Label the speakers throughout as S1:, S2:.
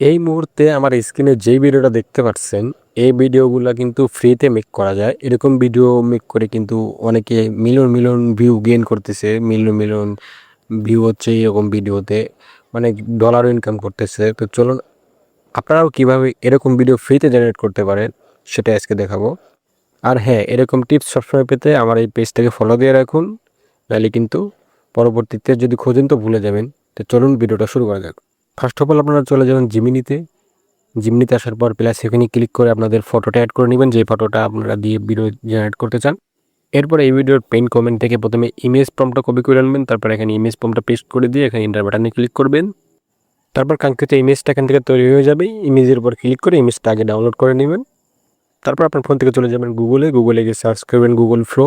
S1: এই মুহূর্তে আমার স্ক্রিনে যেই ভিডিওটা দেখতে পাচ্ছেন, এই ভিডিওগুলা কিন্তু ফ্রিতে মেক করা যায়। এরকম ভিডিও মেক করে কিন্তু অনেকে মিলিয়ন, মিলিয়ন ভিউ গেইন করতেছে। মিলিয়ন, মিলিয়ন ভিউ হচ্ছে এরকম ভিডিওতে। মানে ডলারও ইনকাম করতেছে। তো চলুন আপনারাও কিভাবে এরকম ভিডিও ফ্রিতে জেনারেট করতে পারেন সেটা আজকে দেখাবো। আর হ্যাঁ, এরকম টিপস সবসময় পেতে আমার এই পেজটাকে ফলো দিয়ে রাখুন। নাহলে কিন্তু পরবর্তীতে যদি খোঁজেন তো ভুলে যাবেন। তো চলুন ভিডিওটা শুরু করা যাক। ফার্স্ট অফ অল আপনারা চলে যাবেন জিমিনিতে। জিমনিতে আসার পর প্লাস সেখানে ক্লিক করে আপনাদের ফটোটা অ্যাড করে নেবেন, যে ফটোটা আপনারা দিয়ে ভিডিও জেনারেট করতে চান। এরপর এই ভিডিওর পেন কমেন্ট থেকে প্রথমে ইমেজ প্রম্পটটা কপি করে আনবেন। তারপর এখানে ইমেজ প্রম্পটটা পেস্ট করে দিয়ে এখানে এন্টার বাটনে ক্লিক করবেন। তারপর কাঙ্ক্ষিত ইমেজটা এখান থেকে তৈরি হয়ে যাবে। ইমেজের উপর ক্লিক করে ইমেজটা আগে ডাউনলোড করে নেবেন। তারপর আপনার ফোন থেকে চলে যাবেন গুগলে গিয়ে সার্চ করবেন গুগল ফ্লো।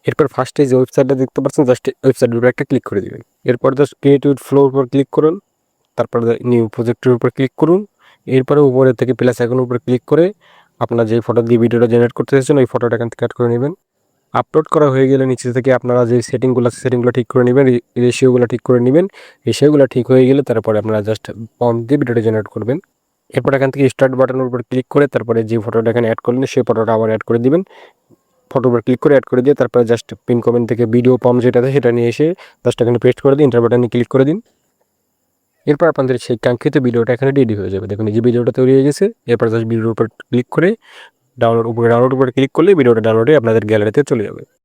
S1: এরপর ফার্স্টে যে ওয়েবসাইটটা দেখতে পাচ্ছেন জাস্ট ওয়েবসাইটের উপর একটা ক্লিক করে দেবেন। এরপর জাস্ট ক্রিয়েট উইথ ফ্লোর উপর ক্লিক করুন। তারপর নিউ প্রজেক্টের উপর ক্লিক করুন। এরপরে উপরে থেকে প্লাস আইকনের উপর ক্লিক করে আপনার যে ফটো দিয়ে ভিডিওটা জেনারেট করতে চাইছেন ওই ফটোটা এখান থেকে অ্যাড করে নেবেন। আপলোড করা হয়ে গেলে নিচে থেকে আপনারা যে সেটিংগুলো আছে সেটিংগুলো ঠিক করে নেবেন, রেশিওগুলো ঠিক করে নেবেন। রেশিওগুলো ঠিক হয়ে গেলে তারপরে আপনারা জাস্ট প্রম্পট দিয়ে ভিডিওটা জেনারেট করবেন। এরপর এখান থেকে স্টার্ট বাটনের উপর ক্লিক করে তারপরে যে ফটোটা এখানে অ্যাড করলেন সেই ফটোটা আবার অ্যাড করে দিবেন। ফটোর উপর ক্লিক করে অ্যাড করে দিয়ে তারপরে জাস্ট পিন কমেন্ট থেকে ভিডিও প্রম্পট যেটা আছে সেটা নিয়ে এসে জাস্ট এখানে পেস্ট করে দিন, এন্টার বাটনে ক্লিক করে দিন। এরপর আপনাদের সেই কাঙ্ক্ষিত ভিডিওটা এখানে রেডি হয়ে যাবে। দেখুন এই যে ভিডিওটা তৈরি হয়ে গেছে। এরপর জাস্ট ভিডিওর উপর ক্লিক করে ডাউনলোড উপরে ক্লিক করলে ভিডিওটা ডাউনলোডে আপনাদের গ্যালারিতে চলে যাবে।